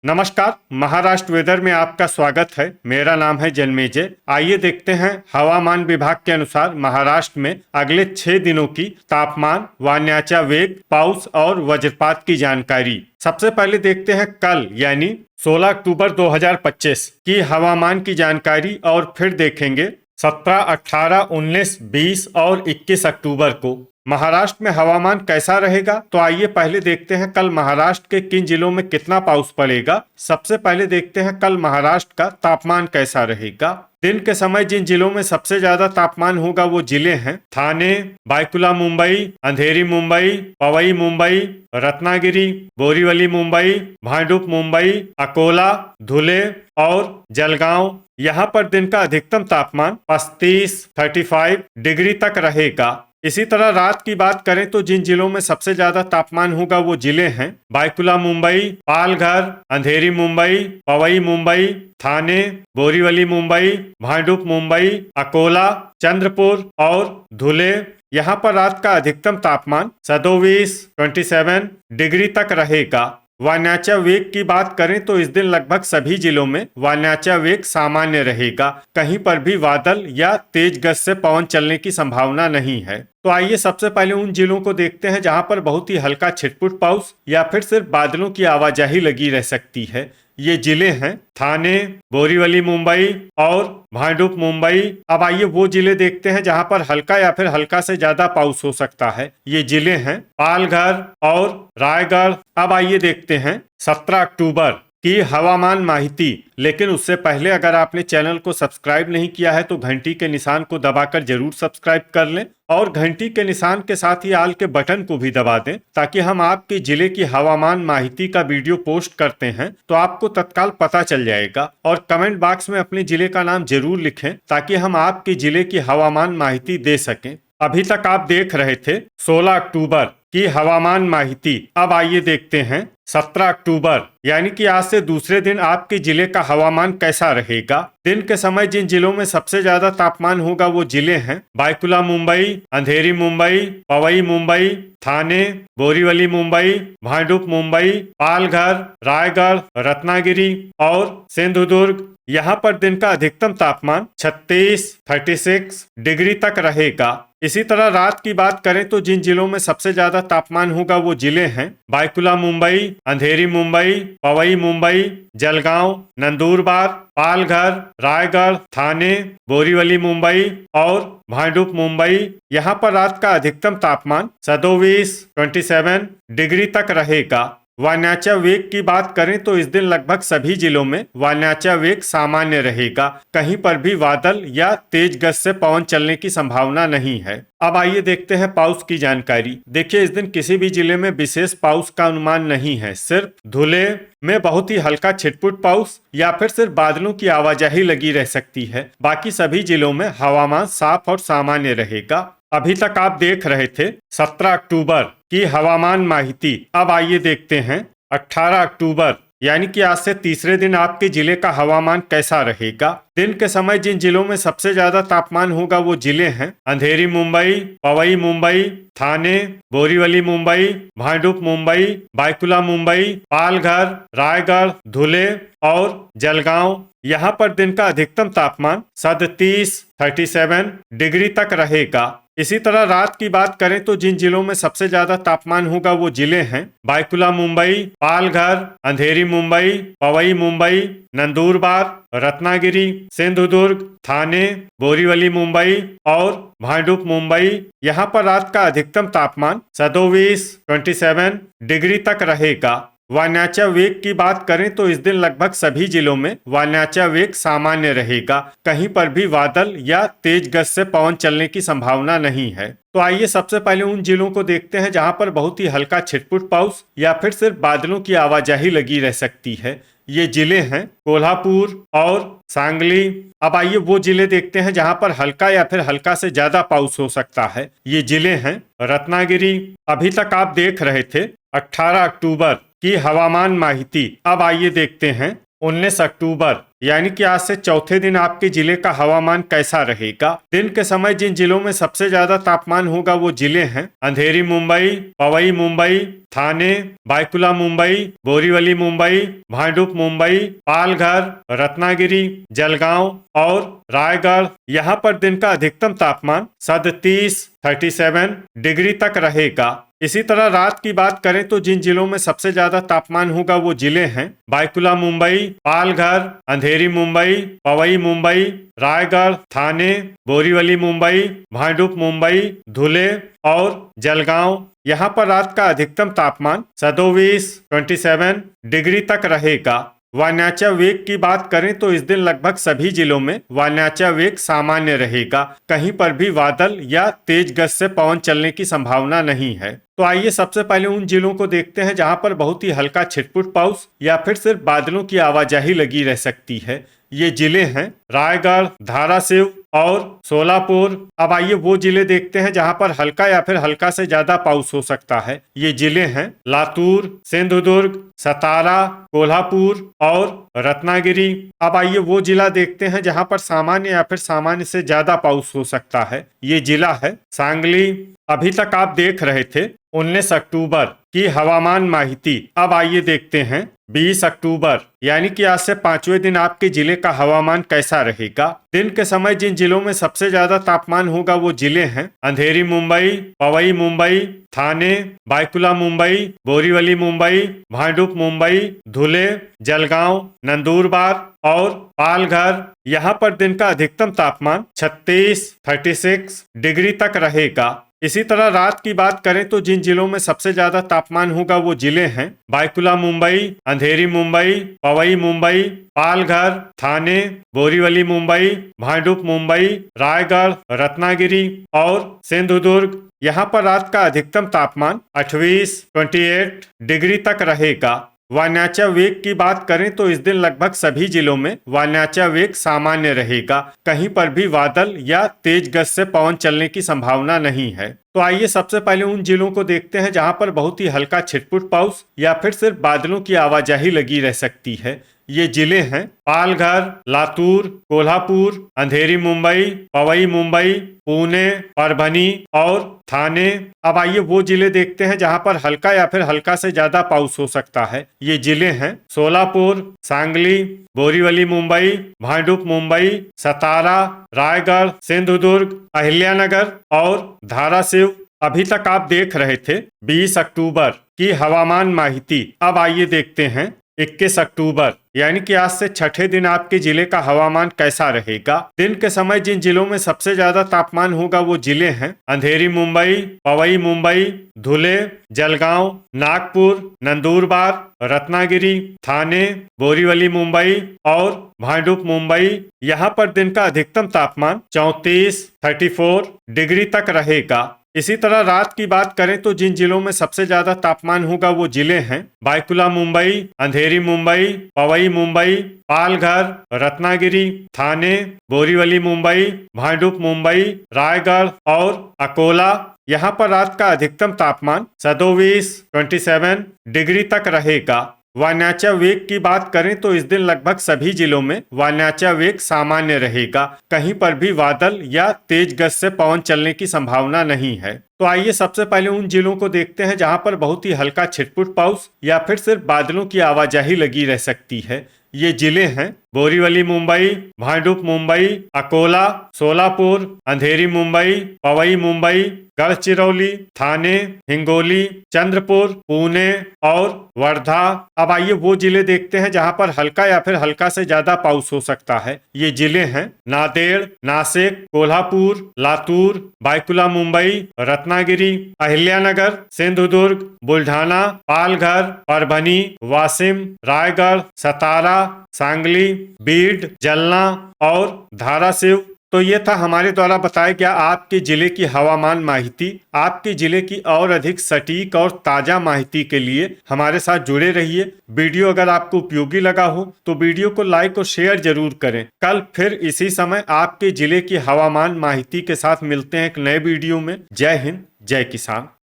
नमस्कार। महाराष्ट्र वेदर में आपका स्वागत है। मेरा नाम है जन्मेजय। आइए देखते हैं हवामान विभाग के अनुसार महाराष्ट्र में अगले 6 दिनों की तापमान, वायुच्या वेग, पाउस और वज्रपात की जानकारी। सबसे पहले देखते हैं कल यानी 16 अक्टूबर 2025 की हवामान की जानकारी और फिर देखेंगे 17, 18, 19, 20 और 21 अक्टूबर को महाराष्ट्र में हवामान कैसा रहेगा। तो आइए पहले देखते हैं कल महाराष्ट्र के किन जिलों में कितना पाउस पड़ेगा। सबसे पहले देखते हैं कल महाराष्ट्र का तापमान कैसा रहेगा। दिन के समय जिन जिलों में सबसे ज्यादा तापमान होगा वो जिले हैं ठाणे, बायकुला मुंबई, अंधेरी मुंबई, पवई मुंबई, रत्नागिरी, बोरीवली मुंबई, भांडुप मुंबई, अकोला, धुले और जलगांव। यहाँ पर दिन का अधिकतम तापमान 35 डिग्री तक रहेगा। इसी तरह रात की बात करें तो जिन जिलों में सबसे ज्यादा तापमान होगा वो जिले हैं बायकुला मुंबई, पालघर, अंधेरी मुंबई, पवई मुंबई, ठाणे, बोरीवली मुंबई, भांडुप मुंबई, अकोला, चंद्रपुर और धुले। यहाँ पर रात का अधिकतम तापमान 27 डिग्री तक रहेगा। वायुच्या वेग की बात करें तो इस दिन लगभग सभी जिलों में वायुच्या वेग सामान्य रहेगा। कहीं पर भी बादल या तेज गति से पवन चलने की संभावना नहीं है। तो आइए सबसे पहले उन जिलों को देखते हैं जहां पर बहुत ही हल्का छिटपुट पाउस या फिर सिर्फ बादलों की आवाजाही लगी रह सकती है। ये जिले हैं ठाणे, बोरीवली मुंबई और भांडुप मुंबई। अब आइए वो जिले देखते हैं जहां पर हल्का या फिर हल्का से ज्यादा पाउस हो सकता है। ये जिले हैं पालघर और रायगढ़। अब आइए देखते हैं 17 अक्टूबर की हवामान माहिती। लेकिन उससे पहले अगर आपने चैनल को सब्सक्राइब नहीं किया है तो घंटी के निशान को दबाकर जरूर सब्सक्राइब कर लें और घंटी के निशान के साथ ही आल के बटन को भी दबा दें ताकि हम आपके जिले की हवामान माहिती का वीडियो पोस्ट करते हैं तो आपको तत्काल पता चल जाएगा। और कमेंट बॉक्स में अपने जिले का नाम जरूर लिखें ताकि हम आपके जिले की हवामान माहिती दे सकें। अभी तक आप देख रहे थे 16 अक्टूबर की हवामान माहिती। अब आइए देखते हैं 17 अक्टूबर यानी कि आज से दूसरे दिन आपके जिले का हवामान कैसा रहेगा। दिन के समय जिन जिलों में सबसे ज्यादा तापमान होगा वो जिले हैं बायकुला मुंबई, अंधेरी मुंबई, पवई मुंबई, ठाणे, बोरीवली मुंबई, भांडुप मुंबई, पालघर, रायगढ़, रत्नागिरी और सिंधुदुर्ग। यहाँ पर दिन का अधिकतम तापमान 36 डिग्री तक रहेगा। इसी तरह रात की बात करें तो जिन जिलों में सबसे ज्यादा तापमान होगा वो जिले हैं बायकुला मुंबई, अंधेरी मुंबई, पवई मुंबई, जलगांव, नंदुरबार, पालघर, रायगढ़, ठाणे, बोरीवली मुंबई और भांडुप मुंबई। यहाँ पर रात का अधिकतम तापमान 27 डिग्री तक रहेगा। वायुच्या वेग की बात करें तो इस दिन लगभग सभी जिलों में वायुच्या वेग सामान्य रहेगा। कहीं पर भी बादल या तेज गति से पवन चलने की संभावना नहीं है। अब आइए देखते हैं पाउस की जानकारी। देखिए इस दिन किसी भी जिले में विशेष पाउस का अनुमान नहीं है। सिर्फ धुले में बहुत ही हल्का छिटपुट पाउस या फिर सिर्फ बादलों की आवाजाही लगी रह सकती है। बाकी सभी जिलों में हवामान साफ और सामान्य रहेगा। अभी तक आप देख रहे थे 17 अक्टूबर की हवामान माहिती। अब आइए देखते हैं 18 अक्टूबर यानी कि आज से तीसरे दिन आपके जिले का हवामान कैसा रहेगा। दिन के समय जिन जिलों में सबसे ज्यादा तापमान होगा वो जिले हैं अंधेरी मुंबई, पवई मुंबई, ठाणे, बोरीवली मुंबई, भांडुप मुंबई, बायकुला मुंबई, पालघर, रायगढ़, धुले और जलगांव। यहाँ पर दिन का अधिकतम तापमान 37 डिग्री तक रहेगा। इसी तरह रात की बात करें तो जिन जिलों में सबसे ज्यादा तापमान होगा वो जिले हैं बायकुला मुंबई, पालघर, अंधेरी मुंबई, पवई मुंबई, नंदुरबार, रत्नागिरी, सिंधुदुर्ग, ठाणे, बोरीवली मुंबई और भांडुप मुंबई। यहाँ पर रात का अधिकतम तापमान 27 डिग्री तक रहेगा। वायुच्या वेग की बात करें तो इस दिन लगभग सभी जिलों में वायुच्या वेग सामान्य रहेगा। कहीं पर भी बादल या तेज गति से पवन चलने की संभावना नहीं है। तो आइए सबसे पहले उन जिलों को देखते हैं जहां पर बहुत ही हल्का छिटपुट पाउस या फिर सिर्फ बादलों की आवाजाही लगी रह सकती है। ये जिले हैं कोल्हापुर और सांगली। अब आइए वो जिले देखते हैं जहां पर हल्का या फिर हल्का से ज्यादा पाउस हो सकता है। ये जिले हैं रत्नागिरी। अभी तक आप देख रहे थे 18 अक्टूबर की हवामान माहिती। अब आइए देखते हैं 19 अक्टूबर यानी कि आज से चौथे दिन आपके जिले का हवामान कैसा रहेगा। दिन के समय जिन जिलों में सबसे ज्यादा तापमान होगा वो जिले हैं अंधेरी मुंबई, पवई मुंबई, थाने, बायकुला मुंबई, बोरीवली मुंबई, भांडुप मुंबई, पालघर, रत्नागिरी, जलगांव और रायगढ़। यहाँ पर दिन का अधिकतम तापमान 37 डिग्री तक रहेगा। इसी तरह रात की बात करें तो जिन जिलों में सबसे ज्यादा तापमान होगा वो जिले हैं बायकुला मुंबई, पालघर, अंधेरी मुंबई, पवई मुंबई, रायगढ़, थाने, बोरीवली मुंबई, भांडुप मुंबई, धुले और जलगांव। यहाँ पर रात का अधिकतम तापमान 27 डिग्री तक रहेगा। वायनाचा वेग की बात करें तो इस दिन लगभग सभी जिलों में वायनाचा वेग सामान्य रहेगा। कहीं पर भी बादल या तेज गति से पवन चलने की संभावना नहीं है। तो आइए सबसे पहले उन जिलों को देखते हैं जहां पर बहुत ही हल्का छिटपुट पाउस या फिर सिर्फ बादलों की आवाजाही लगी रह सकती है। ये जिले हैं रायगढ़, धाराशिव और सोलापुर। अब आइए वो जिले देखते हैं जहां पर हल्का या फिर हल्का से ज्यादा पाउस हो सकता है। ये जिले हैं लातूर, सिंधुदुर्ग, सतारा, कोल्हापुर और रत्नागिरी। अब आइए वो जिला देखते हैं जहां पर सामान्य या फिर सामान्य से ज्यादा पाउस हो सकता है। ये जिला है सांगली। अभी तक आप देख रहे थे 19 अक्टूबर की हवामान माहिती। अब आइए देखते हैं 20 अक्टूबर यानी कि आज से 5वें दिन आपके जिले का हवामान कैसा रहेगा। दिन के समय जिन जिलों में सबसे ज्यादा तापमान होगा वो जिले हैं अंधेरी मुंबई, पवई मुंबई, थाने, बायकुला मुंबई, बोरीवली मुंबई, भांडुप मुंबई, धुले, जलगांव, नंदुरबार और पालघर। यहाँ पर दिन का अधिकतम तापमान 36 डिग्री तक रहेगा। इसी तरह रात की बात करें तो जिन जिलों में सबसे ज्यादा तापमान होगा वो जिले हैं बायकुला मुंबई, अंधेरी मुंबई, पवई मुंबई, पालघर, थाने, बोरीवली मुंबई, भांडुप मुंबई, रायगढ़, रत्नागिरी और सिंधुदुर्ग। यहाँ पर रात का अधिकतम तापमान 28 डिग्री तक रहेगा। वायनाचा वेग की बात करें तो इस दिन लगभग सभी जिलों में वायनाचा वेग सामान्य रहेगा। कहीं पर भी बादल या तेज गति से पवन चलने की संभावना नहीं है। तो आइए सबसे पहले उन जिलों को देखते हैं जहां पर बहुत ही हल्का छिटपुट पाउस या फिर सिर्फ बादलों की आवाजाही लगी रह सकती है। ये जिले हैं पालघर, लातूर, कोल्हापुर, अंधेरी मुंबई, पवई मुंबई, पुणे, परभनी और थाने। अब आइए वो जिले देखते हैं जहां पर हल्का या फिर हल्का से ज्यादा पाउस हो सकता है। ये जिले हैं सोलापुर, सांगली, बोरीवली मुंबई, भांडुप मुंबई, सतारा, रायगढ़, सिंधुदुर्ग, अहिल्यानगर और धाराशिव। अभी तक आप देख रहे थे 20 अक्टूबर की हवामान माहिती। अब आइए देखते हैं 21 अक्टूबर यानी कि आज से छठे दिन आपके जिले का हवामान कैसा रहेगा। दिन के समय जिन जिलों में सबसे ज्यादा तापमान होगा वो जिले हैं अंधेरी मुंबई, पवई मुंबई, धुले, जलगांव, नागपुर, नंदुरबार, रत्नागिरी, थाने, बोरीवली मुंबई और भांडुप मुंबई। यहाँ पर दिन का अधिकतम तापमान 34 डिग्री तक रहेगा। इसी तरह रात की बात करें तो जिन जिलों में सबसे ज्यादा तापमान होगा वो जिले हैं बायकुला मुंबई, अंधेरी मुंबई, पवई मुंबई, पालघर, रत्नागिरी, थाने, बोरीवली मुंबई, भांडुप मुंबई, रायगढ़ और अकोला। यहाँ पर रात का अधिकतम तापमान 27 डिग्री तक रहेगा। वायनाचा वेग की बात करें तो इस दिन लगभग सभी जिलों में वायनाचा वेग सामान्य रहेगा। कहीं पर भी बादल या तेज गति से पवन चलने की संभावना नहीं है। तो आइए सबसे पहले उन जिलों को देखते हैं जहां पर बहुत ही हल्का छिटपुट पाउस या फिर सिर्फ बादलों की आवाजाही लगी रह सकती है। ये जिले हैं बोरीवली मुंबई, भांडुप मुंबई, अकोला, सोलापुर, अंधेरी मुंबई, पवई मुंबई, गढ़चिरौली, थाने, हिंगोली, चंद्रपुर, पुणे और वर्धा। अब आइए वो जिले देखते हैं जहां पर हल्का या फिर हल्का से ज्यादा पाउस हो सकता है। ये जिले हैं नांदेड़, नासिक, कोल्हापुर, लातूर, बायकुला मुंबई, रत्नागिरी, अहिल्यानगर, सिंधुदुर्ग, बुल्ढाना, पालघर, परभनी, वाशिम, रायगढ़, सतारा, सांगली, बीड, जलना और धाराशिव। तो ये था हमारे द्वारा बताया गया आपके जिले की हवामान माहिती। आपके जिले की और अधिक सटीक और ताजा माहिती के लिए हमारे साथ जुड़े रहिए। वीडियो अगर आपको उपयोगी लगा हो तो वीडियो को लाइक और शेयर जरूर करें। कल फिर इसी समय आपके जिले की हवामान माहिती के साथ मिलते हैं एक नए वीडियो में। जय हिंद, जय किसान।